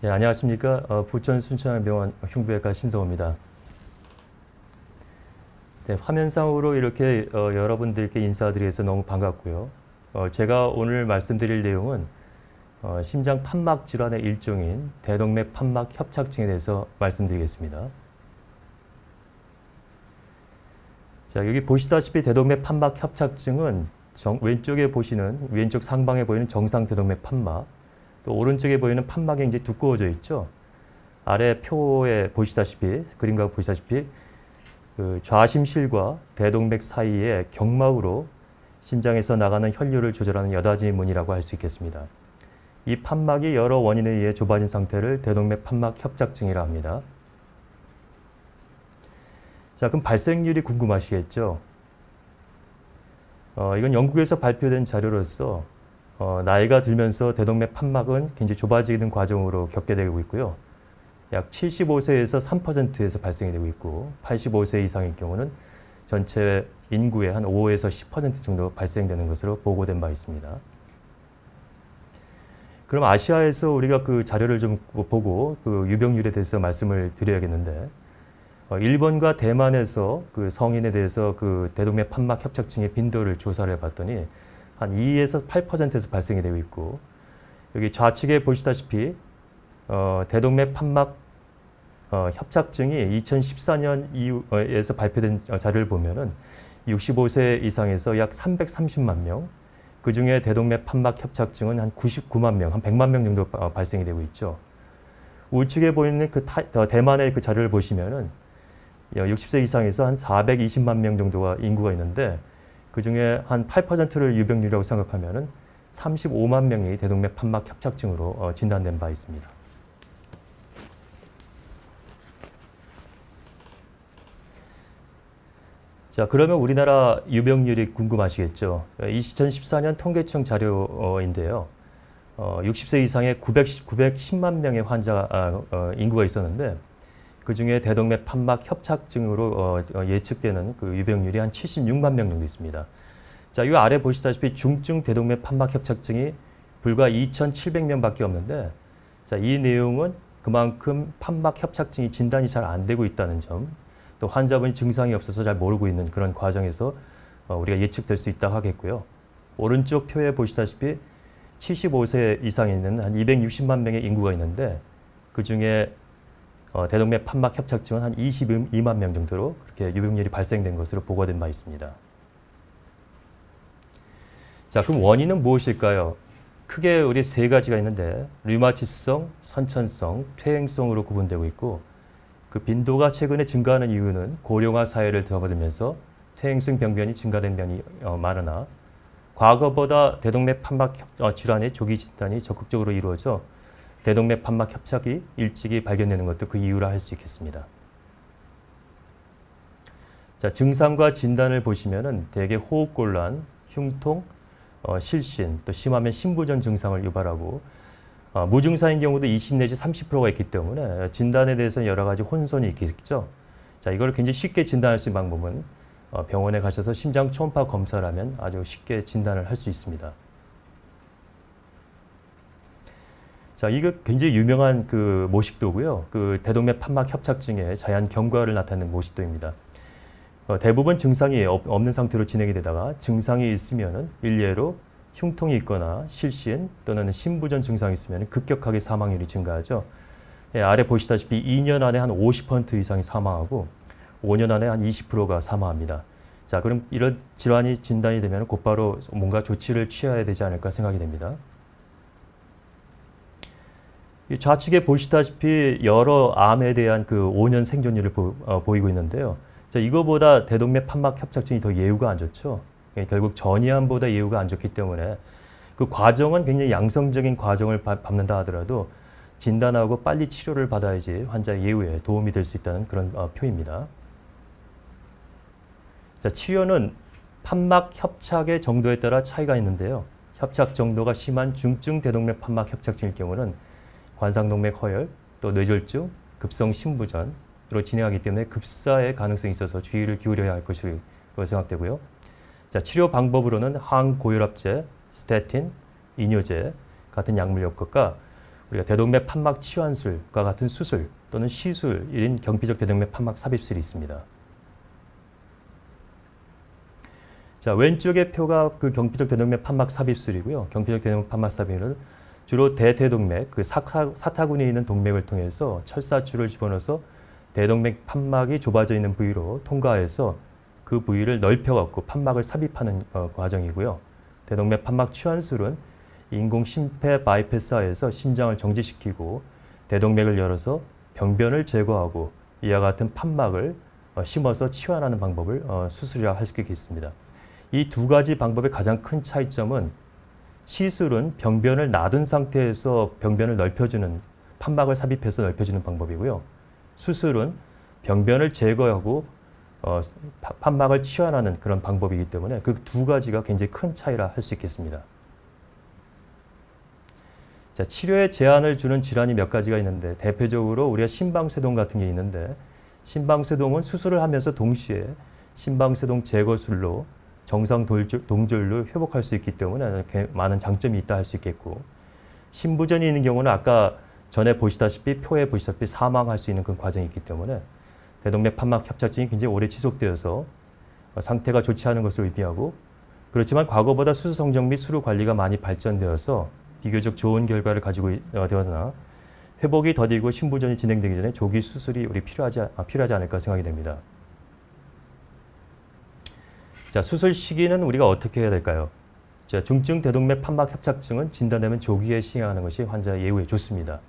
예, 안녕하십니까. 부천 순천병원 흉부외과 신성호입니다. 네, 화면상으로 이렇게 여러분들께 인사드려서 너무 반갑고요. 제가 오늘 말씀드릴 내용은 심장 판막 질환의 일종인 대동맥 판막 협착증에 대해서 말씀드리겠습니다. 자, 여기 보시다시피 대동맥 판막 협착증은 왼쪽에 보시는 왼쪽 상방에 보이는 정상 대동맥 판막, 또 오른쪽에 보이는 판막이 이제 두꺼워져 있죠. 아래 표에 보시다시피 그림과 보시다시피 그 좌심실과 대동맥 사이에 경막으로 심장에서 나가는 혈류를 조절하는 여닫이 문이라고 할 수 있겠습니다. 이 판막이 여러 원인에 의해 좁아진 상태를 대동맥 판막 협착증이라 합니다. 자, 그럼 발생률이 궁금하시겠죠? 이건 영국에서 발표된 자료로서 나이가 들면서 대동맥 판막은 굉장히 좁아지는 과정으로 겪게 되고 있고요. 약 75세에서 3%에서 발생이 되고 있고 85세 이상의 경우는 전체 인구의 한 5에서 10% 정도 발생되는 것으로 보고된 바 있습니다. 그럼 아시아에서 우리가 그 자료를 좀 보고 그 유병률에 대해서 말씀을 드려야겠는데 일본과 대만에서 그 성인에 대해서 그 대동맥 판막 협착증의 빈도를 조사를 해봤더니 한 2에서 8%에서 발생이 되고 있고 여기 좌측에 보시다시피 대동맥 판막 협착증이 2014년 이후에서 발표된 자료를 보면은 65세 이상에서 약 330만 명, 그 중에 대동맥 판막 협착증은 한 99만 명, 한 100만 명 정도 발생이 되고 있죠. 우측에 보이는 그 대만의 그 자료를 보시면은 60세 이상에서 한 420만 명 정도가 인구가 있는데 그 중에 한 8%를 유병률이라고 생각하면은 35만 명이 대동맥 판막 협착증으로 진단된 바 있습니다. 자, 그러면 우리나라 유병률이 궁금하시겠죠? 2014년 통계청 자료인데요. 60세 이상의 910만 명의 인구가 있었는데 그 중에 대동맥 판막 협착증으로 예측되는 그 유병률이 한 76만 명 정도 있습니다. 자, 이 아래 보시다시피 중증 대동맥 판막 협착증이 불과 2,700명밖에 없는데, 자, 이 내용은 그만큼 판막 협착증이 진단이 잘 안 되고 있다는 점, 또 환자분이 증상이 없어서 잘 모르고 있는 그런 과정에서 우리가 예측될 수 있다고 하겠고요. 오른쪽 표에 보시다시피 75세 이상에 있는 한 260만 명의 인구가 있는데 그 중에 대동맥 판막 협착증은 한 22만 명 정도로 그렇게 유병률이 발생된 것으로 보고된 바 있습니다. 자, 그럼 원인은 무엇일까요? 크게 우리 세 가지가 있는데 류마티성, 선천성, 퇴행성으로 구분되고 있고 그 빈도가 최근에 증가하는 이유는 고령화 사회를 접어들면서 퇴행성 병변이 증가된 면이 많으나 과거보다 대동맥 판막 질환의 조기 진단이 적극적으로 이루어져 대동맥 판막 협착이 일찍이 발견되는 것도 그 이유라 할 수 있겠습니다. 자, 증상과 진단을 보시면은 대개 호흡곤란, 흉통, 실신, 또 심하면 심부전 증상을 유발하고 무증상인 경우도 20 내지 30%가 있기 때문에 진단에 대해서는 여러 가지 혼선이 있겠죠. 자, 이걸 굉장히 쉽게 진단할 수 있는 방법은 병원에 가셔서 심장 초음파 검사를 하면 아주 쉽게 진단을 할 수 있습니다. 자, 이거 굉장히 유명한 그 모식도고요. 그 대동맥 판막 협착증의 자연 경과를 나타내는 모식도입니다. 대부분 증상이 없는 상태로 진행이 되다가 증상이 있으면은 일례로 흉통이 있거나 실신 또는 심부전 증상이 있으면 급격하게 사망률이 증가하죠. 예, 아래 보시다시피 2년 안에 한 50% 이상이 사망하고 5년 안에 한 20%가 사망합니다. 자, 그럼 이런 질환이 진단이 되면 곧바로 뭔가 조치를 취해야 되지 않을까 생각이 됩니다. 이 좌측에 보시다시피 여러 암에 대한 그 5년 생존율을 보이고 있는데요. 자, 이거보다 대동맥 판막 협착증이 더 예후가 안 좋죠. 결국 전이암보다 예후가 안 좋기 때문에 그 과정은 굉장히 양성적인 과정을 밟는다 하더라도 진단하고 빨리 치료를 받아야지 환자의 예후에 도움이 될 수 있다는 그런 표입니다. 자, 치료는 판막 협착의 정도에 따라 차이가 있는데요. 협착 정도가 심한 중증 대동맥 판막 협착증일 경우는 관상동맥 허열, 또 뇌졸중, 급성 심부전으로 진행하기 때문에 급사의 가능성이 있어서 주의를 기울여야 할 것으로 생각되고요. 자, 치료 방법으로는 항고혈압제, 스테틴, 이뇨제 같은 약물 요법과 우리가 대동맥 판막 치환술과 같은 수술 또는 시술인 경피적 대동맥 판막 삽입술이 있습니다. 자, 왼쪽의 표가 그 경피적 대동맥 판막 삽입술이고요. 경피적 대동맥 판막 삽입은 주로 대퇴동맥, 그 사타구니에 있는 동맥을 통해서 철사줄을 집어넣어서 대동맥 판막이 좁아져 있는 부위로 통과해서 그 부위를 넓혀갖고 판막을 삽입하는 과정이고요. 대동맥 판막 치환술은 인공 심폐 바이패스하에서 심장을 정지시키고 대동맥을 열어서 병변을 제거하고 이와 같은 판막을 심어서 치환하는 방법을 수술이라 할 수 있겠습니다. 이 두 가지 방법의 가장 큰 차이점은 시술은 병변을 놔둔 상태에서 병변을 넓혀주는, 판막을 삽입해서 넓혀주는 방법이고요. 수술은 병변을 제거하고 판막을 치환하는 그런 방법이기 때문에 그 두 가지가 굉장히 큰 차이라 할 수 있겠습니다. 자, 치료에 제한을 주는 질환이 몇 가지가 있는데 대표적으로 우리가 심방세동 같은 게 있는데 심방세동은 수술을 하면서 동시에 심방세동 제거술로 정상 동절로 회복할 수 있기 때문에 많은 장점이 있다 할 수 있겠고 심부전이 있는 경우는 아까 전에 보시다시피 표에 보시다시피 사망할 수 있는 그런 과정이 있기 때문에 대동맥 판막 협착증이 굉장히 오래 지속되어서 상태가 좋지 않은 것을 의미하고 그렇지만 과거보다 수술 성적 및 수루 관리가 많이 발전되어서 비교적 좋은 결과를 가지고 되었으나 회복이 더디고 심부전이 진행되기 전에 조기 수술이 필요하지 않을까 생각이 됩니다. 자, 수술 시기는 우리가 어떻게 해야 될까요? 자, 중증 대동맥 판막 협착증은 진단되면 조기에 시행하는 것이 환자 예후에 좋습니다.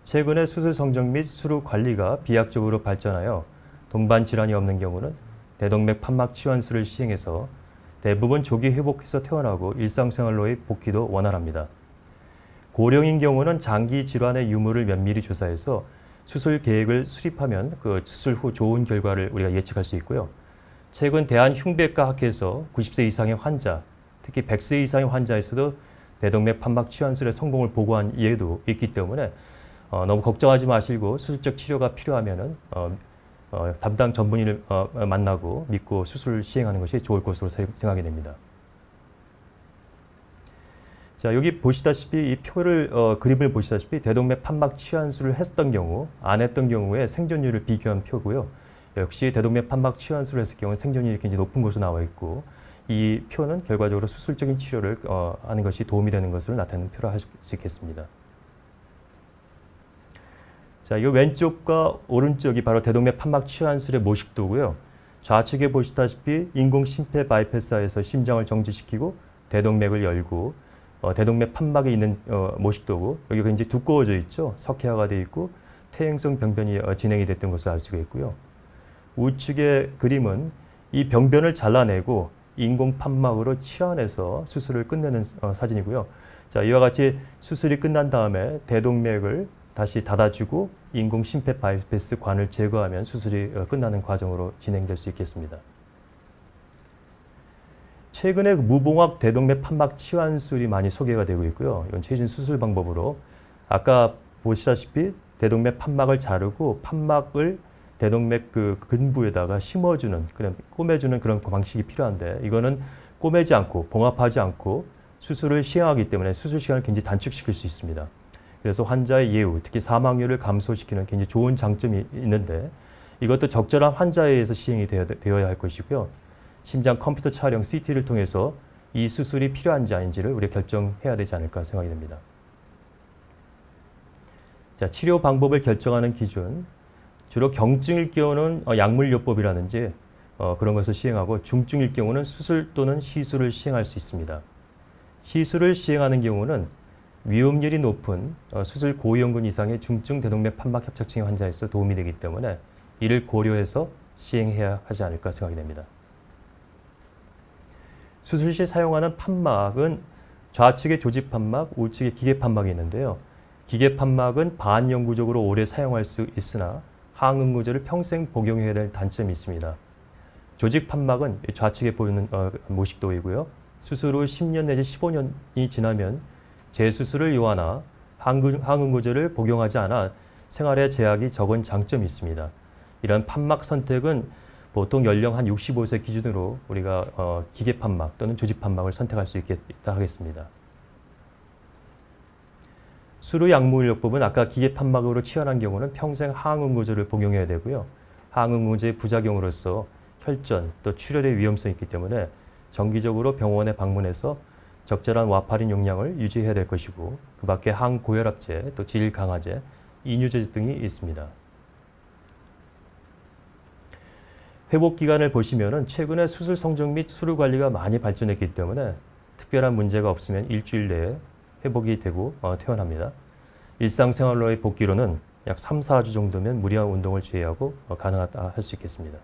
최근에 수술 성적 및 수루 관리가 비약적으로 발전하여 동반 질환이 없는 경우는 대동맥 판막 치환술을 시행해서 대부분 조기 회복해서 퇴원하고 일상생활로의 복귀도 원활합니다. 고령인 경우는 장기 질환의 유무를 면밀히 조사해서 수술 계획을 수립하면 그 수술 후 좋은 결과를 우리가 예측할 수 있고요. 최근 대한흉부외과 학회에서 90세 이상의 환자, 특히 100세 이상의 환자에서도 대동맥 판막 치환술의 성공을 보고한 예도 있기 때문에 너무 걱정하지 마시고 수술적 치료가 필요하면은 담당 전문의를 만나고 믿고 수술을 시행하는 것이 좋을 것으로 생각이 됩니다. 자, 여기 보시다시피 이 표를 그림을 보시다시피 대동맥 판막 치환술을 했던 경우, 안 했던 경우에 생존율을 비교한 표고요. 역시 대동맥 판막 치환술을 했을 경우 생존율이 굉장히 높은 것으로 나와 있고 이 표는 결과적으로 수술적인 치료를 하는 것이 도움이 되는 것을 나타내는 표라 할 수 있겠습니다. 자, 이 왼쪽과 오른쪽이 바로 대동맥 판막 치환술의 모식도고요. 좌측에 보시다시피 인공 심폐 바이패스하에서 심장을 정지시키고 대동맥을 열고 대동맥 판막에 있는 모식도고 여기가 굉장히 두꺼워져 있죠. 석회화가 되어 있고 퇴행성 병변이 진행이 됐던 것을 알 수가 있고요. 우측의 그림은 이 병변을 잘라내고 인공 판막으로 치환해서 수술을 끝내는 사진이고요. 자, 이와 같이 수술이 끝난 다음에 대동맥을 다시 닫아주고 인공 심폐 바이패스 관을 제거하면 수술이 끝나는 과정으로 진행될 수 있겠습니다. 최근에 무봉합 대동맥 판막 치환술이 많이 소개가 되고 있고요. 이건 최신 수술 방법으로 아까 보시다시피 대동맥 판막을 자르고 판막을 대동맥 그 근부에다가 심어주는, 그냥 꼬매주는 그런 방식이 필요한데 이거는 꼬매지 않고 봉합하지 않고 수술을 시행하기 때문에 수술 시간을 굉장히 단축시킬 수 있습니다. 그래서 환자의 예후, 특히 사망률을 감소시키는 굉장히 좋은 장점이 있는데 이것도 적절한 환자에 의해서 시행이 되어야 할 것이고요. 심장 컴퓨터 촬영 CT를 통해서 이 수술이 필요한지 아닌지를 우리가 결정해야 되지 않을까 생각이 됩니다. 자, 치료 방법을 결정하는 기준. 주로 경증일 경우는 약물요법이라든지 그런 것을 시행하고 중증일 경우는 수술 또는 시술을 시행할 수 있습니다. 시술을 시행하는 경우는 위험률이 높은 수술 고위험군 이상의 중증 대동맥 판막 협착증의 환자에서 도움이 되기 때문에 이를 고려해서 시행해야 하지 않을까 생각이 됩니다. 수술 시 사용하는 판막은 좌측에 조직 판막, 우측에 기계 판막이 있는데요. 기계 판막은 반영구적으로 오래 사용할 수 있으나 항응구제를 평생 복용해야 될 단점이 있습니다. 조직 판막은 좌측에 보이는 모식도이고요. 수술 후 10년 내지 15년이 지나면 재수술을 요하나 항응구제를 복용하지 않아 생활에 제약이 적은 장점이 있습니다. 이런 판막 선택은 보통 연령 한 65세 기준으로 우리가 기계 판막 또는 조직 판막을 선택할 수 있다 하겠습니다. 수루 약물요법은 아까 기계 판막으로 치환한 경우는 평생 항응고제를 복용해야 되고요. 항응고제의 부작용으로서 혈전 또 출혈의 위험성이 있기 때문에 정기적으로 병원에 방문해서 적절한 와파린 용량을 유지해야 될 것이고, 그 밖에 항고혈압제, 또 질 강화제, 이뇨제 등이 있습니다. 회복 기간을 보시면은 최근에 수술 성적 및 수루 관리가 많이 발전했기 때문에 특별한 문제가 없으면 일주일 내에 회복이 되고 퇴원합니다. 일상생활로의 복귀로는 약 3, 4주 정도면 무리한 운동을 제외하고 가능하다 할 수 있겠습니다.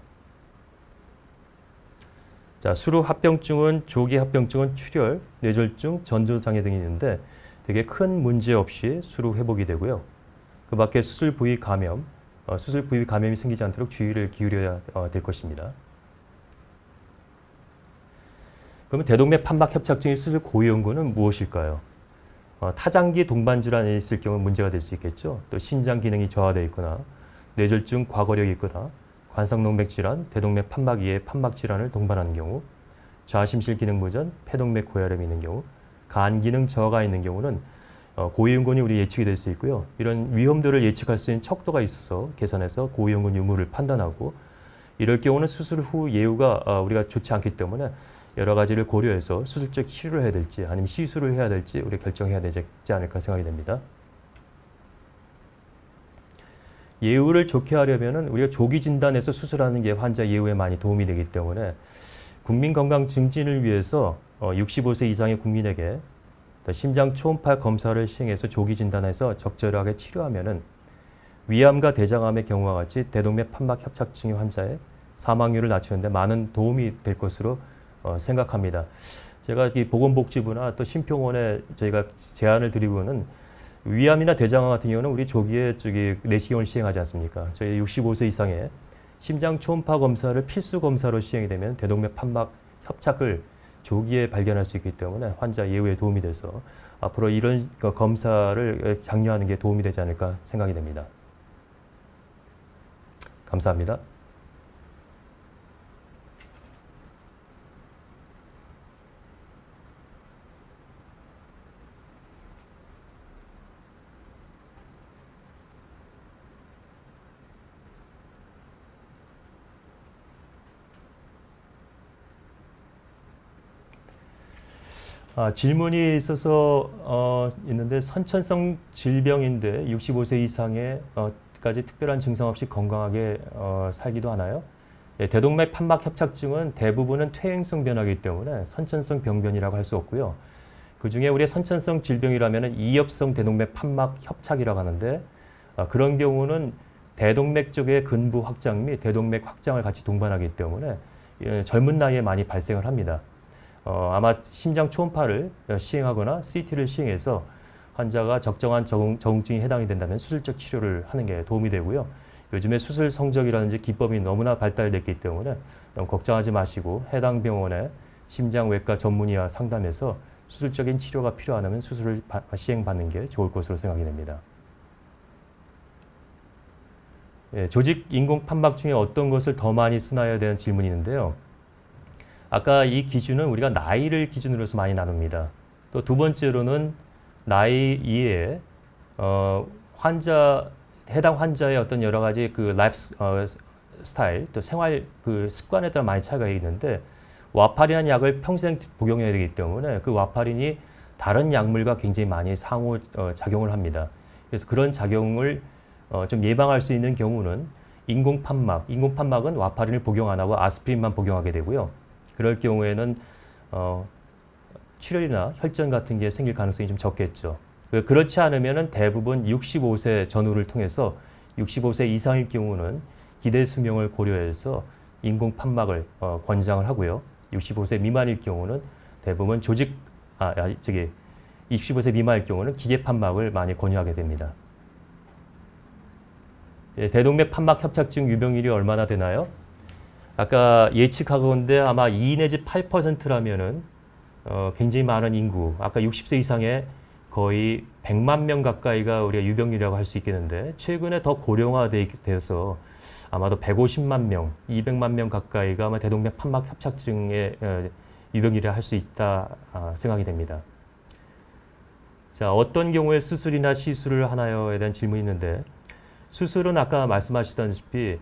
자, 수루 합병증은 조기 합병증은 출혈, 뇌졸중, 전조장애 등이 있는데 되게 큰 문제 없이 수루 회복이 되고요. 그 밖에 수술 부위 감염, 수술 부위 감염이 생기지 않도록 주의를 기울여야 될 것입니다. 그러면 대동맥 판막 협착증의 수술 고위험군은 무엇일까요? 타장기 동반 질환이 있을 경우 문제가 될 수 있겠죠. 또 신장 기능이 저하되어 있거나 뇌졸중 과거력이 있거나 관상동맥 질환, 대동맥 판막 이외의 판막 질환을 동반하는 경우, 좌심실 기능 부전, 폐동맥 고혈압이 있는 경우, 간 기능 저하가 있는 경우는 고위험군이 우리 예측이 될 수 있고요. 이런 위험도를 예측할 수 있는 척도가 있어서 계산해서 고위험군 유무를 판단하고, 이럴 경우는 수술 후 예후가 우리가 좋지 않기 때문에 여러 가지를 고려해서 수술적 치료를 해야 될지 아니면 시술을 해야 될지 우리 결정해야 되지 않을까 생각이 됩니다. 예후를 좋게 하려면 우리가 조기 진단해서 수술하는 게 환자 예후에 많이 도움이 되기 때문에 국민 건강 증진을 위해서 65세 이상의 국민에게 심장 초음파 검사를 시행해서 조기 진단해서 적절하게 치료하면은 위암과 대장암의 경우와 같이 대동맥 판막 협착증의 환자의 사망률을 낮추는 데 많은 도움이 될 것으로 생각합니다. 제가 이 보건복지부나 또 심평원에 저희가 제안을 드리고는 위암이나 대장암 같은 경우는 우리 조기에 내시경을 시행하지 않습니까? 저희 65세 이상의 심장 초음파 검사를 필수 검사로 시행이 되면 대동맥 판막 협착을 조기에 발견할 수 있기 때문에 환자 예후에 도움이 돼서 앞으로 이런 검사를 장려하는 게 도움이 되지 않을까 생각이 됩니다. 감사합니다. 질문이 있어서 있는데, 선천성 질병인데 65세 이상의 까지 특별한 증상 없이 건강하게 살기도 하나요? 네, 대동맥 판막 협착증은 대부분은 퇴행성 변화이기 때문에 선천성 병변이라고 할 수 없고요. 그 중에 우리의 선천성 질병이라면 이엽성 대동맥 판막 협착이라고 하는데, 그런 경우는 대동맥 쪽의 근부 확장 및 대동맥 확장을 같이 동반하기 때문에 젊은 나이에 많이 발생을 합니다. 아마 심장 초음파를 시행하거나 CT를 시행해서 환자가 적정한 적응증이 해당이 된다면 수술적 치료를 하는 게 도움이 되고요. 요즘에 수술 성적이라든지 기법이 너무나 발달됐기 때문에 너무 걱정하지 마시고 해당 병원의 심장외과 전문의와 상담해서 수술적인 치료가 필요하다면 수술을 시행받는 게 좋을 것으로 생각이 됩니다. 예, 조직 인공 판막 중에 어떤 것을 더 많이 쓰나요에 대한 질문이 있는데요. 아까 이 기준은 우리가 나이를 기준으로 해서 많이 나눕니다. 또 두 번째로는 나이 이외에 해당 환자의 어떤 여러 가지 그 라이프 스타일, 또 생활 그 습관에 따라 많이 차이가 있는데, 와파린한 약을 평생 복용해야 되기 때문에 그 와파린이 다른 약물과 굉장히 많이 상호 작용을 합니다. 그래서 그런 작용을 좀 예방할 수 있는 경우는 인공판막은 와파린을 복용 안 하고 아스피린만 복용하게 되고요. 그럴 경우에는 출혈이나 혈전 같은 게 생길 가능성이 좀 적겠죠. 그렇지 않으면 대부분 65세 전후를 통해서 65세 이상일 경우는 기대 수명을 고려해서 인공 판막을 권장을 하고요. 65세 미만일 경우는 대부분 65세 미만일 경우는 기계 판막을 많이 권유하게 됩니다. 예, 대동맥 판막 협착증 유병률이 얼마나 되나요? 아까 예측하건대 아마 2 내지 8%라면은 굉장히 많은 인구, 아까 60세 이상의 거의 100만 명 가까이가 우리가 유병률이라고 할 수 있겠는데, 최근에 더 고령화되어서 아마도 150만 명, 200만 명 가까이가 아마 대동맥 판막 협착증의 유병률이라 할 수 있다 생각이 됩니다. 자, 어떤 경우에 수술이나 시술을 하나요에 대한 질문이 있는데 수술은 아까 말씀하시다시피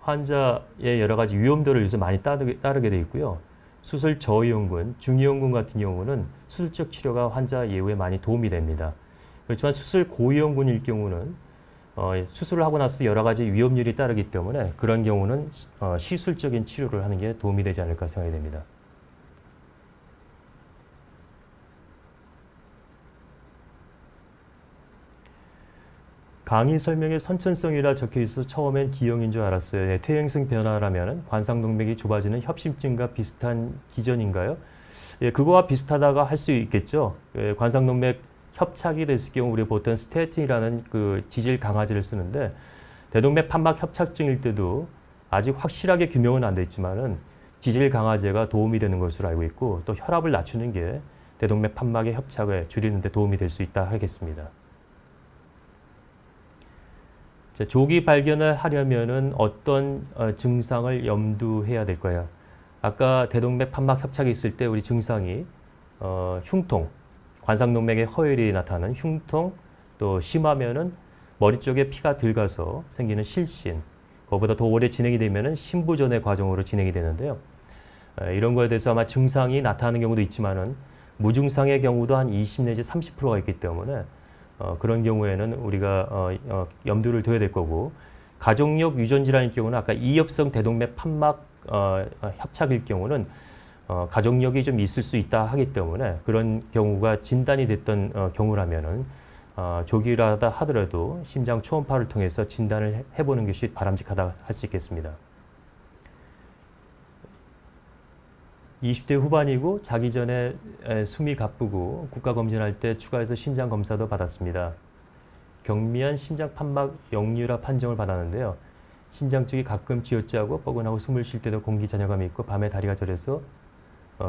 환자의 여러 가지 위험도를 요새 많이 따르게 돼 있고요. 수술 저위험군, 중위험군 같은 경우는 수술적 치료가 환자 예후에 많이 도움이 됩니다. 그렇지만 수술 고위험군일 경우는 수술을 하고 나서 여러 가지 위험률이 따르기 때문에 그런 경우는 시술적인 치료를 하는 게 도움이 되지 않을까 생각이 됩니다. 강의 설명에 선천성이라 적혀 있어서 처음엔 기형인 줄 알았어요. 퇴행성 변화라면 관상동맥이 좁아지는 협심증과 비슷한 기전인가요? 예, 그거와 비슷하다가 할 수 있겠죠. 예, 관상동맥 협착이 됐을 경우 우리 보통 스테틴이라는 그 지질 강화제를 쓰는데 대동맥 판막 협착증일 때도 아직 확실하게 규명은 안 돼 있지만은 지질 강화제가 도움이 되는 것으로 알고 있고 또 혈압을 낮추는 게 대동맥 판막의 협착을 줄이는 데 도움이 될 수 있다 하겠습니다. 조기 발견을 하려면은 어떤 증상을 염두해야 될까요? 아까 대동맥 판막 협착이 있을 때 우리 증상이 흉통, 관상동맥의 허혈이 나타나는 흉통, 또 심하면은 머리 쪽에 피가 들어가서 생기는 실신, 그거보다 더 오래 진행이 되면은 심부전의 과정으로 진행이 되는데요. 이런 거에 대해서 아마 증상이 나타나는 경우도 있지만은 무증상의 경우도 한 20 내지 30%가 있기 때문에 그런 경우에는 우리가 염두를 둬야 될 거고 가족력 유전 질환일 경우는 아까 이엽성 대동맥 판막 협착일 경우는 가족력이 좀 있을 수 있다 하기 때문에 그런 경우가 진단이 됐던 경우라면은 조기라다 하더라도 심장 초음파를 통해서 진단을 해보는 것이 바람직하다 할 수 있겠습니다. 20대 후반이고 자기 전에 숨이 가쁘고 국가검진할 때 추가해서 심장검사도 받았습니다. 경미한 심장판막 역류라 판정을 받았는데요. 심장 쪽이 가끔 쥐어짜고 뻐근하고 숨을 쉴 때도 공기 잔여감이 있고 밤에 다리가 저려서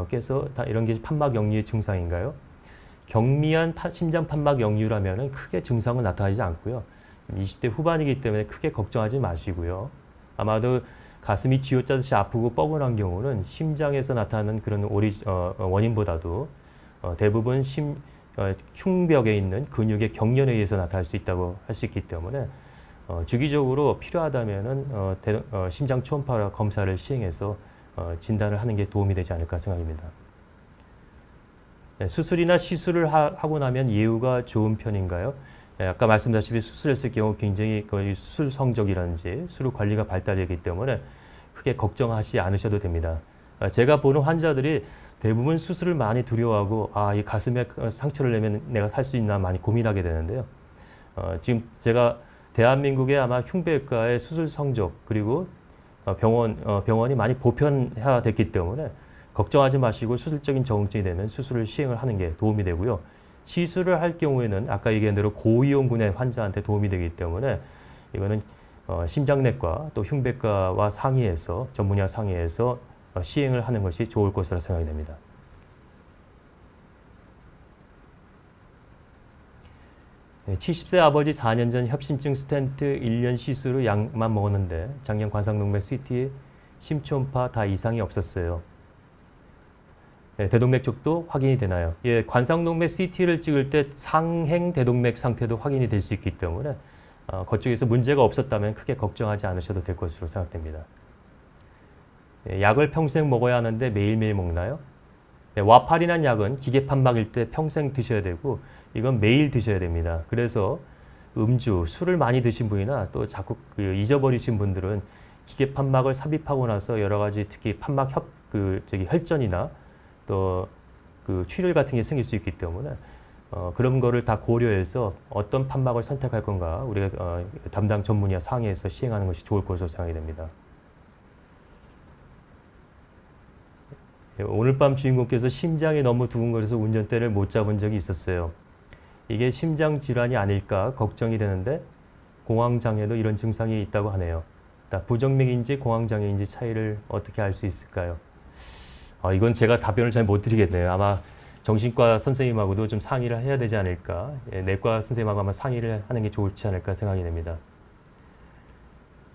깨서 이런 게 판막 역류의 증상인가요? 경미한 심장판막 역류라면 크게 증상은 나타나지 않고요. 20대 후반이기 때문에 크게 걱정하지 마시고요. 아마도 가슴이 쥐어짜듯이 아프고 뻐근한 경우는 심장에서 나타나는 그런 원인보다도 대부분 흉벽에 있는 근육의 경련에 의해서 나타날 수 있다고 할 수 있기 때문에 주기적으로 필요하다면은 심장 초음파 검사를 시행해서 진단을 하는 게 도움이 되지 않을까 생각입니다. 네, 수술이나 시술을 하고 나면 예후가 좋은 편인가요? 네, 아까 말씀드렸다시피 수술했을 경우 굉장히 수술 성적이라든지 수술 관리가 발달되기 때문에 크게 걱정하지 않으셔도 됩니다. 제가 보는 환자들이 대부분 수술을 많이 두려워하고 이 가슴에 상처를 내면 내가 살 수 있나 많이 고민하게 되는데요. 지금 대한민국의 아마 흉부외과의 수술 성적 그리고 병원이 많이 보편화됐기 때문에 걱정하지 마시고 수술적인 적응증이 되면 수술을 시행을 하는 게 도움이 되고요. 시술을 할 경우에는 아까 얘기한 대로 고위험군의 환자한테 도움이 되기 때문에 이거는 심장내과 또 흉부외과와 상의해서 전문의와 상의해서 시행을 하는 것이 좋을 것으로 생각이 됩니다. 네, 70세 아버지 4년 전 협심증 스텐트 1년 시술 후 약만 먹었는데 작년 관상동맥 CT, 심초음파 다 이상이 없었어요. 네, 대동맥 쪽도 확인이 되나요? 예, 관상동맥 CT를 찍을 때 상행 대동맥 상태도 확인이 될 수 있기 때문에 그쪽에서 문제가 없었다면 크게 걱정하지 않으셔도 될 것으로 생각됩니다. 예, 약을 평생 먹어야 하는데 매일매일 먹나요? 네, 와파린한 약은 기계판막일 때 평생 드셔야 되고 이건 매일 드셔야 됩니다. 그래서 음주, 술을 많이 드신 분이나 또 자꾸 잊어버리신 분들은 기계판막을 삽입하고 나서 여러 가지 특히 판막 혈전이나 또 출혈 같은 게 생길 수 있기 때문에 그런 거를 다 고려해서 어떤 판막을 선택할 건가 우리가 담당 전문의와 상의해서 시행하는 것이 좋을 것으로 생각이 됩니다. 오늘 밤 주인공께서 심장이 너무 두근거려서 운전대를 못 잡은 적이 있었어요. 이게 심장 질환이 아닐까 걱정이 되는데 공황장애도 이런 증상이 있다고 하네요. 부정맥인지 공황장애인지 차이를 어떻게 알 수 있을까요? 이건 제가 답변을 잘 못 드리겠네요. 아마 정신과 선생님하고도 좀 상의를 해야 되지 않을까. 예, 내과 선생님하고 아마 상의를 하는 게 좋지 않을까 생각이 됩니다.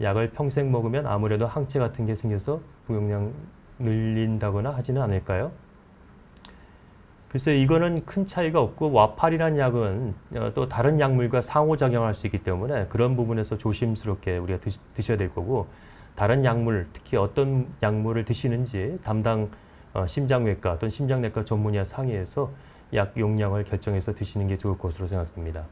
약을 평생 먹으면 아무래도 항체 같은 게 생겨서 복용량 늘린다거나 하지는 않을까요? 글쎄 이거는 큰 차이가 없고 와파리란 약은 또 다른 약물과 상호작용할 수 있기 때문에 그런 부분에서 조심스럽게 우리가 드셔야 될 거고 다른 약물, 특히 어떤 약물을 드시는지 담당 심장외과 또는 심장내과 전문의와 상의해서 약 용량을 결정해서 드시는 게 좋을 것으로 생각됩니다.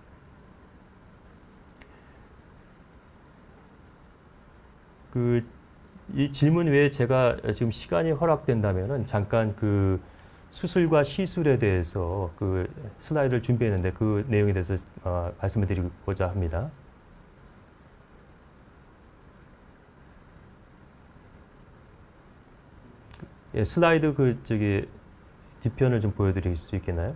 이 질문 외에 제가 지금 시간이 허락된다면은 잠깐 수술과 시술에 대해서 슬라이드를 준비했는데 그 내용에 대해서 말씀을 드리고자 합니다. 예, 슬라이드 뒤편을 좀 보여드릴 수 있겠나요?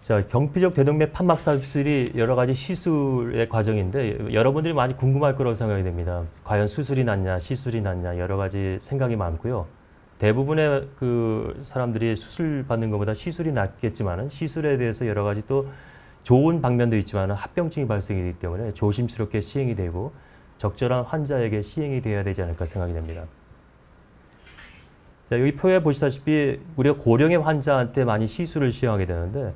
자, 경피적 대동맥 판막 삽입술이 여러 가지 시술의 과정인데 여러분들이 많이 궁금할 거라고 생각이 됩니다. 과연 수술이 낫냐, 시술이 낫냐 여러 가지 생각이 많고요. 대부분의 사람들이 수술 받는 것보다 시술이 낫겠지만은 시술에 대해서 여러 가지 또 좋은 방면도 있지만은 합병증이 발생이 되기 때문에 조심스럽게 시행이 되고 적절한 환자에게 시행이 되어야 되지 않을까 생각이 됩니다. 자, 여기 표에 보시다시피 우리가 고령의 환자한테 많이 시술을 시행하게 되는데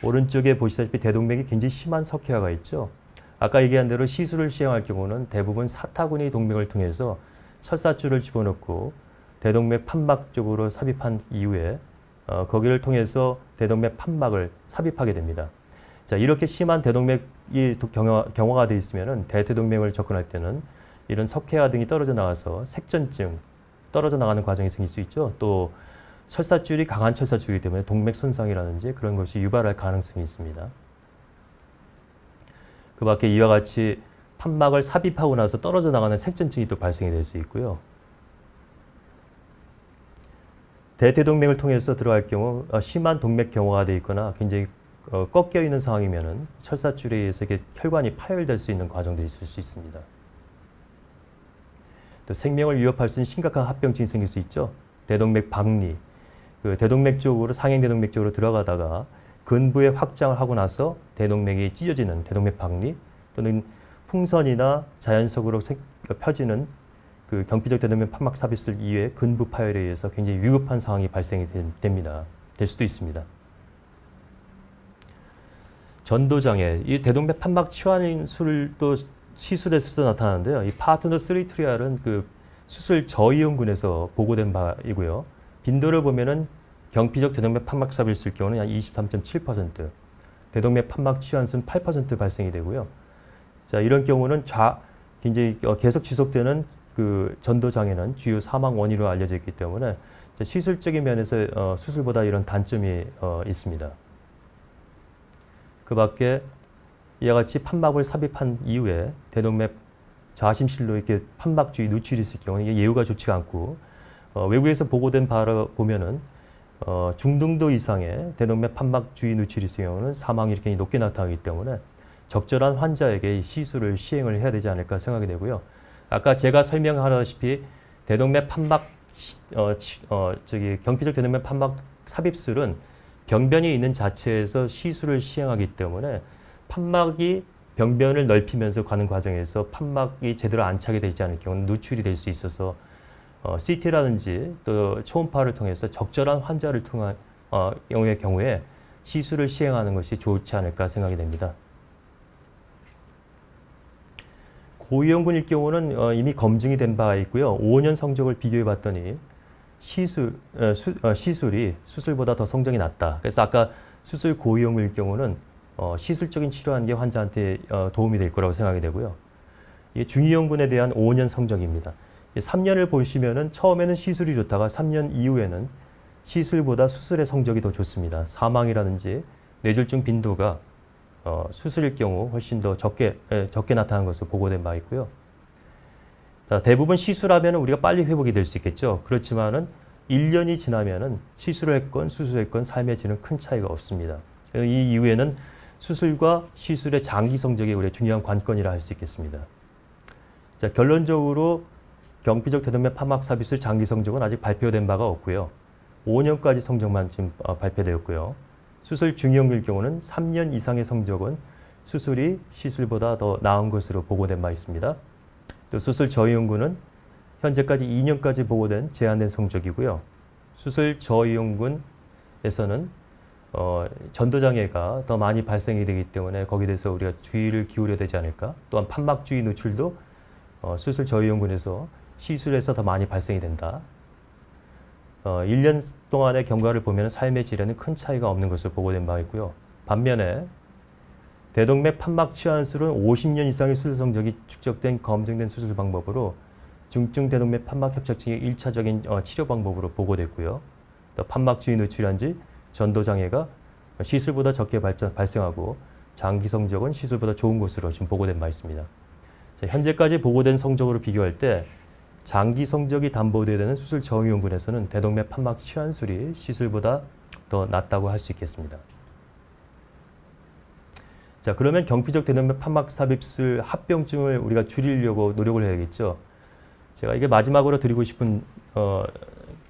오른쪽에 보시다시피 대동맥이 굉장히 심한 석회화가 있죠. 아까 얘기한 대로 시술을 시행할 경우는 대부분 사타구니 동맥을 통해서 철사줄을 집어넣고 대동맥 판막 쪽으로 삽입한 이후에 거기를 통해서 대동맥 판막을 삽입하게 됩니다. 자, 이렇게 심한 대동맥이 경화가 되어 있으면 대퇴동맥을 접근할 때는 이런 석회화 등이 떨어져 나와서 색전증, 떨어져 나가는 과정이 생길 수 있죠. 또 철사줄이 강한 철사줄이기 때문에 동맥 손상이라든지 그런 것이 유발할 가능성이 있습니다. 그 밖에 이와 같이 판막을 삽입하고 나서 떨어져 나가는 색전증이 또 발생이 될 수 있고요. 대퇴동맥을 통해서 들어갈 경우 심한 동맥 경화가 되어 있거나 굉장히 꺾여 있는 상황이면은 철사줄에 의해서 혈관이 파열될 수 있는 과정도 있을 수 있습니다. 또 생명을 위협할 수 있는 심각한 합병증이 생길 수 있죠. 대동맥 박리. 대동맥 쪽으로 상행대동맥 쪽으로 들어가다가 근부에 확장을 하고 나서 대동맥이 찢어지는 대동맥 박리 또는 풍선이나 자연적으로 펴지는 경피적 대동맥 판막 삽입술 이외에 근부 파열에 의해서 굉장히 위급한 상황이 발생이 될 수도 있습니다. 전도장애, 이 대동맥 판막 치환술도 시술에서도 나타나는데요. 이 파트너 3 트리알은 수술 저이용군에서 보고된 바이고요. 빈도를 보면은 경피적 대동맥 판막 삽입술 경우는 약 23.7%, 대동맥 판막 치환수는 8% 발생이 되고요. 자, 이런 경우는 굉장히 계속 지속되는 전도 장애는 주요 사망 원인으로 알려져 있기 때문에 시술적인 면에서 수술보다 이런 단점이 있습니다. 그 밖에 이와 같이 판막을 삽입한 이후에 대동맥 좌심실로 이렇게 판막 주위 누출이 있을 경우는 이게 예후가 좋지가 않고 외국에서 보고된 바를 보면은 중등도 이상의 대동맥 판막 주위 누출이 있을 경우는 사망이 이렇게 높게 나타나기 때문에 적절한 환자에게 시술을 시행을 해야 되지 않을까 생각이 되고요. 아까 제가 설명하다시피 대동맥 판막 경피적 대동맥 판막 삽입술은 병변이 있는 자체에서 시술을 시행하기 때문에 판막이 병변을 넓히면서 가는 과정에서 판막이 제대로 안착이 되지 않을 경우는 누출이 될 수 있어서 CT라든지 또 초음파를 통해서 적절한 환자를 통한 경우에 시술을 시행하는 것이 좋지 않을까 생각이 됩니다. 고위험군일 경우는 이미 검증이 된 바 있고요. 5년 성적을 비교해 봤더니 시술이 수술보다 더 성적이 낮다. 그래서 아까 수술 고위험군일 경우는 시술적인 치료하는 게 환자한테 도움이 될 거라고 생각이 되고요. 이게 중위험군에 대한 5년 성적입니다. 3년을 보시면은 처음에는 시술이 좋다가 3년 이후에는 시술보다 수술의 성적이 더 좋습니다. 사망이라든지 뇌졸중 빈도가 수술일 경우 훨씬 더 적게 나타나는 것으로 보고된 바 있고요. 자, 대부분 시술하면 우리가 빨리 회복이 될 수 있겠죠. 그렇지만은 1년이 지나면은 시술을 했건 수술했건 삶의 질은 큰 차이가 없습니다. 이 이후에는 수술과 시술의 장기 성적이 우리의 중요한 관건이라 할 수 있겠습니다. 자, 결론적으로 경피적 대동맥 판막 삽입술 장기 성적은 아직 발표된 바가 없고요. 5년까지 성적만 지금 발표되었고요. 수술 중위험군일 경우는 3년 이상의 성적은 수술이 시술보다 더 나은 것으로 보고된 바 있습니다. 또 수술 저이용군은 현재까지 2년까지 보고된 제한된 성적이고요. 수술 저이용군에서는 전도장애가 더 많이 발생이 되기 때문에 거기에 대해서 우리가 주의를 기울여야 되지 않을까. 또한 판막주의 누출도 수술 저이용군에서 시술에서 더 많이 발생이 된다. 1년 동안의 경과를 보면 삶의 질에는 큰 차이가 없는 것으로 보고된 바 있고요. 반면에 대동맥 판막 치환술은 50년 이상의 수술 성적이 축적된 검증된 수술 방법으로 중증 대동맥 판막 협착증의 1차적인 치료 방법으로 보고됐고요. 또 판막주의 누출한지 전도장애가 시술보다 적게 발생하고 장기 성적은 시술보다 좋은 것으로 지금 보고된 바 있습니다. 자, 현재까지 보고된 성적으로 비교할 때 장기 성적이 담보되어야 되는 수술 저이용군에서는 대동맥 판막 치환술이 시술보다 더 낫다고 할 수 있겠습니다. 자, 그러면 경피적 대동맥 판막 삽입술 합병증을 우리가 줄이려고 노력을 해야겠죠. 제가 이게 마지막으로 드리고 싶은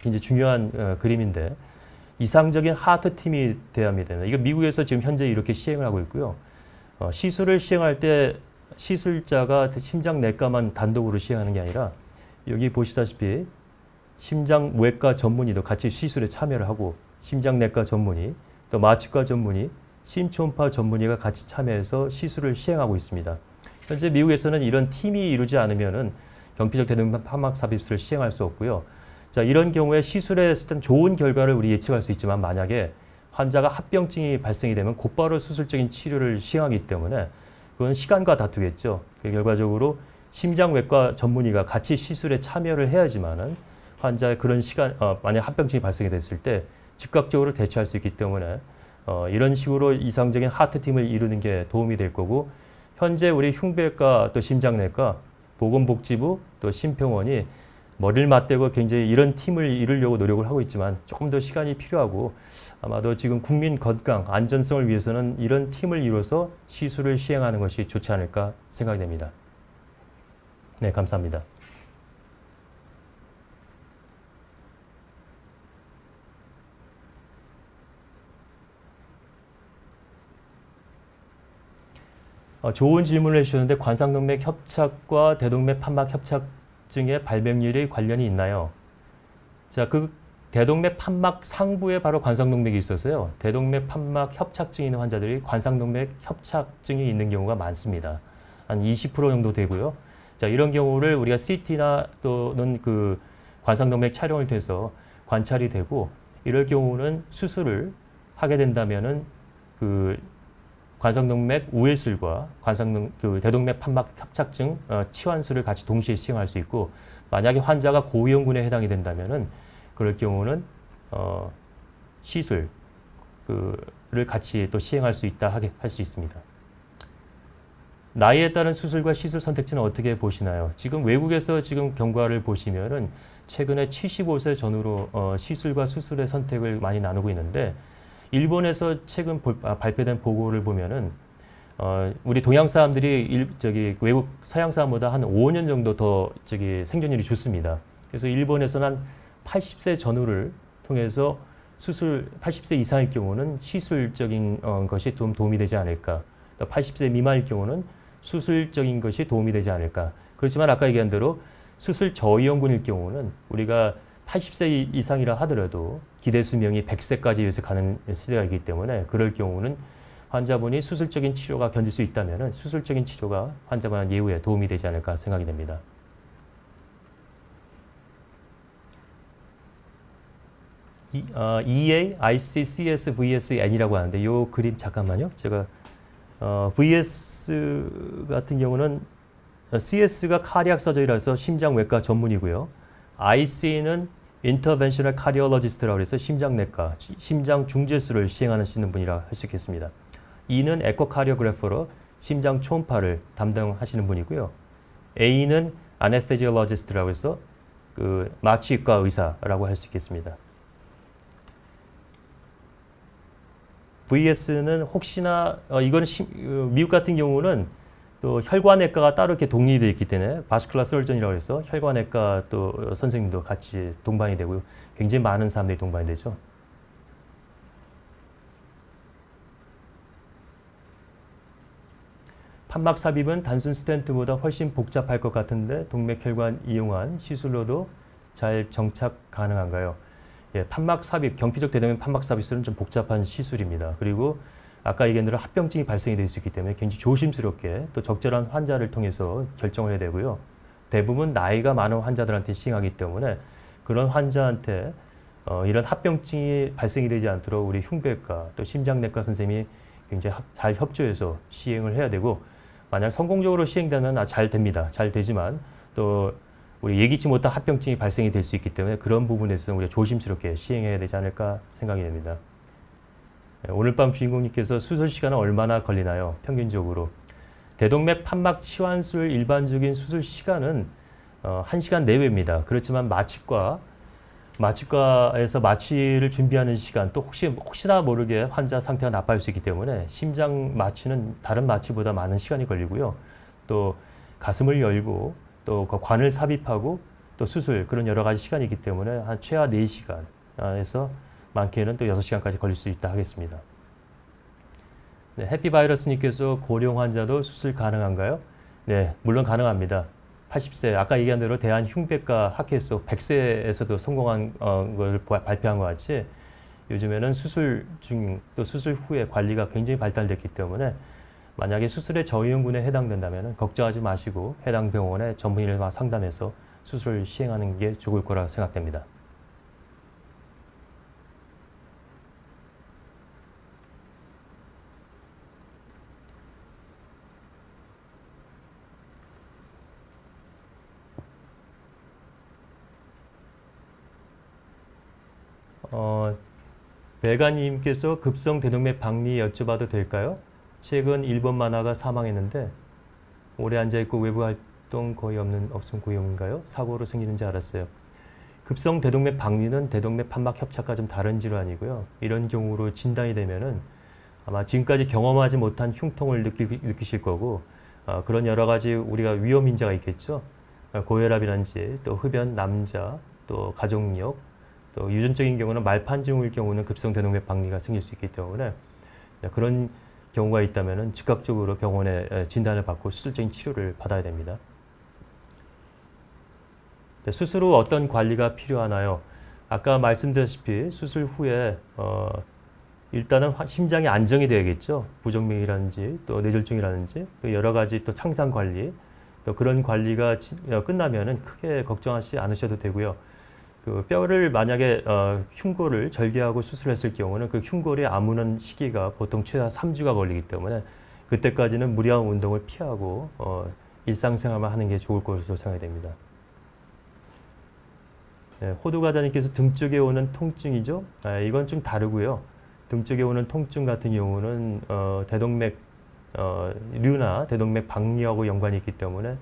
굉장히 중요한 그림인데 이상적인 하트팀이 돼야 합니다. 이거 미국에서 지금 현재 이렇게 시행을 하고 있고요. 시술을 시행할 때 시술자가 심장내과만 단독으로 시행하는 게 아니라 여기 보시다시피 심장외과 전문의도 같이 시술에 참여를 하고 심장내과 전문의, 또 마취과 전문의, 심초음파 전문의가 같이 참여해서 시술을 시행하고 있습니다. 현재 미국에서는 이런 팀이 이루지 않으면은 경피적 대동맥 판막 삽입술을 시행할 수 없고요. 자, 이런 경우에 시술에 했을 땐 좋은 결과를 우리 예측할 수 있지만 만약에 환자가 합병증이 발생이 되면 곧바로 수술적인 치료를 시행하기 때문에 그건 시간과 다투겠죠. 결과적으로 심장외과 전문의가 같이 시술에 참여를 해야지만은 환자의 그런 시간, 만약 합병증이 발생이 됐을 때 즉각적으로 대처할 수 있기 때문에 이런 식으로 이상적인 하트팀을 이루는 게 도움이 될 거고 현재 우리 흉부외과 또 심장내과 보건복지부 또 심평원이 머리를 맞대고 굉장히 이런 팀을 이루려고 노력을 하고 있지만 조금 더 시간이 필요하고 아마도 지금 국민 건강, 안전성을 위해서는 이런 팀을 이뤄서 시술을 시행하는 것이 좋지 않을까 생각이 됩니다. 네, 감사합니다. 좋은 질문을 해주셨는데 관상동맥 협착과 대동맥 판막 협착증의 발병률이 관련이 있나요? 자, 그 대동맥 판막 상부에 바로 관상동맥이 있어서요. 대동맥 판막 협착증이 있는 환자들이 관상동맥 협착증이 있는 경우가 많습니다. 한 20% 정도 되고요. 자, 이런 경우를 우리가 CT나 또는 그 관상동맥 촬영을 통해서 관찰이 되고 이럴 경우는 수술을 하게 된다면은 그 관상동맥 우회술과 대동맥 판막 협착증 치환술을 같이 동시에 시행할 수 있고 만약에 환자가 고위험군에 해당이 된다면은 그럴 경우는 시술을 같이 또 시행할 수 있다 할 수 있습니다. 나이에 따른 수술과 시술 선택지는 어떻게 보시나요? 지금 외국에서 지금 경과를 보시면은 최근에 75세 전후로 시술과 수술의 선택을 많이 나누고 있는데 일본에서 최근 발표된 보고를 보면은 우리 동양 사람들이 외국 서양 사람보다 한 5년 정도 더 생존율이 좋습니다. 그래서 일본에서는 한 80세 전후를 통해서 80세 이상일 경우는 시술적인 것이 좀 도움이 되지 않을까. 80세 미만일 경우는 수술적인 것이 도움이 되지 않을까. 그렇지만 아까 얘기한 대로 수술 저위험군일 경우는 우리가 80세 이상이라 하더라도 기대 수명이 100세까지 이어서 가는 시대가 있기 때문에 그럴 경우는 환자분이 수술적인 치료가 견딜 수 있다면 수술적인 치료가 환자분 예후에 도움이 되지 않을까 생각이 됩니다. EA, IC, CS, VS, N이라고 하는데 이 그림 잠깐만요. 제가 VS 같은 경우는 CS가 카디악 서저리라서 심장외과 전문이고요. IC는 인터벤셔널 카디올로지스트라고 해서 심장내과, 심장 중재술을 시행하시는 분이라 할 수 있겠습니다. E는 에코카디오그래퍼로 심장 초음파를 담당하시는 분이고요. A는 아네스테지올로지스트라고 해서 그 마취과 의사라고 할 수 있겠습니다. VS는 혹시나 이거는 미국 같은 경우는 또 혈관외과가 따로 이렇게 독립되어 있기 때문에 바스큘라 설전이라고 해서 혈관외과 또 선생님도 같이 동반이 되고요. 굉장히 많은 사람들이 동반이 되죠. 판막 삽입은 단순 스텐트보다 훨씬 복잡할 것 같은데 동맥혈관 이용한 시술로도 잘 정착 가능한가요? 예, 판막 삽입, 경피적 대동맥 판막 삽입술은 좀 복잡한 시술입니다. 그리고 아까 얘기한 대로 합병증이 발생이 될 수 있기 때문에 굉장히 조심스럽게 또 적절한 환자를 통해서 결정을 해야 되고요. 대부분 나이가 많은 환자들한테 시행하기 때문에 그런 환자한테 이런 합병증이 발생이 되지 않도록 우리 흉부외과 또 심장내과 선생님이 굉장히 잘 협조해서 시행을 해야 되고, 만약 성공적으로 시행되면 잘 됩니다. 잘 되지만 또 우리 예기치 못한 합병증이 발생이 될 수 있기 때문에 그런 부분에서는 우리가 조심스럽게 시행해야 되지 않을까 생각이 됩니다. 오늘 밤 주인공님께서 수술 시간은 얼마나 걸리나요? 평균적으로. 대동맥 판막 치환술 일반적인 수술 시간은 1시간 내외입니다. 그렇지만 마취과에서 마취를 준비하는 시간, 또 혹시나 모르게 환자 상태가 나빠질 수 있기 때문에 심장 마취는 다른 마취보다 많은 시간이 걸리고요. 또 가슴을 열고 또 관을 삽입하고 또 수술, 그런 여러 가지 시간이 있기 때문에 한 최하 4시간에서 많게는 또 6시간까지 걸릴 수 있다 하겠습니다. 네, 해피바이러스님께서 고령 환자도 수술 가능한가요? 네, 물론 가능합니다. 80세, 아까 얘기한 대로 대한흉부외과 학회에서 100세에서도 성공한 걸 발표한 것 같이 요즘에는 수술 중 또 수술 후에 관리가 굉장히 발달됐기 때문에 만약에 수술의 저위험군에 해당된다면 걱정하지 마시고 해당 병원의 전문의와 상담해서 수술을 시행하는 게 좋을 거라 생각됩니다. 배가님께서 급성 대동맥 박리 여쭤봐도 될까요? 최근 일본 만화가 사망했는데 오래 앉아있고 외부 활동 거의 없음 고용인가요? 사고로 생기는지 알았어요. 급성 대동맥 박리는 대동맥 판막 협착과 좀 다른 질환이고요. 이런 경우로 진단이 되면은 아마 지금까지 경험하지 못한 흉통을 느끼실 거고, 그런 여러 가지 우리가 위험 인자가 있겠죠. 고혈압이라든지 또 흡연, 남자, 또 가족력, 또 유전적인 경우는 말판증후일 경우는 급성 대동맥 박리가 생길 수 있기 때문에 그런 경우가 있다면 즉각적으로 병원에 진단을 받고 수술적인 치료를 받아야 됩니다. 수술 후 어떤 관리가 필요하나요? 아까 말씀드렸다시피 수술 후에 일단은 심장이 안정이 돼야겠죠. 부정맥이라든지 또 뇌졸중이라든지 또 여러 가지 또 창상 관리, 또 그런 관리가 끝나면은 크게 걱정하지 않으셔도 되고요. 그 뼈를 만약에 흉골을 절개하고 수술했을 경우는 그 흉골이 아무는 시기가 보통 최하 3주가 걸리기 때문에 그때까지는 무리한 운동을 피하고 일상생활만 하는 게 좋을 것으로 생각이 됩니다. 네, 호두과자님께서 등 쪽에 오는 통증이죠? 이건 좀 다르고요. 등 쪽에 오는 통증 같은 경우는 대동맥 류나 대동맥 박리하고 연관이 있기 때문에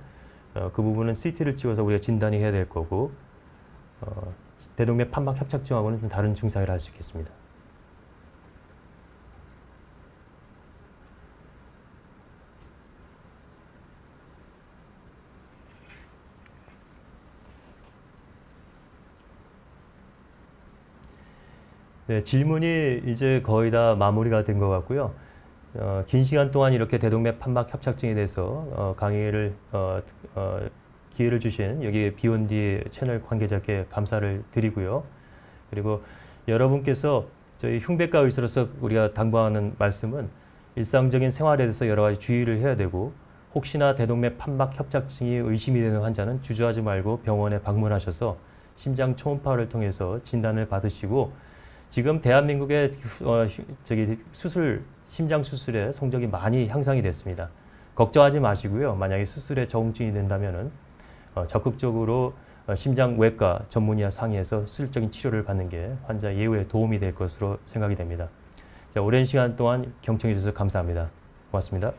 그 부분은 CT를 찍어서 우리가 진단이 해야 될 거고, 대동맥 판막 협착증하고는 좀 다른 증상이라 할 수 있겠습니다. 네, 질문이 이제 거의 다 마무리가 된 것 같고요. 긴 시간 동안 이렇게 대동맥 판막 협착증에 대해서 강의를 기회를 주신 여기 B1D 채널 관계자께 감사를 드리고요. 그리고 여러분께서 저희 흉부외과 의사로서 우리가 당부하는 말씀은 일상적인 생활에 대해서 여러 가지 주의를 해야 되고, 혹시나 대동맥 판막 협착증이 의심이 되는 환자는 주저하지 말고 병원에 방문하셔서 심장 초음파를 통해서 진단을 받으시고, 지금 대한민국의 심장 수술의 성적이 많이 향상이 됐습니다. 걱정하지 마시고요. 만약에 수술에 저응증이 된다면은 적극적으로 심장외과 전문의와 상의해서 수술적인 치료를 받는 게 환자 예후에 도움이 될 것으로 생각이 됩니다. 자, 오랜 시간 동안 경청해 주셔서 감사합니다. 고맙습니다.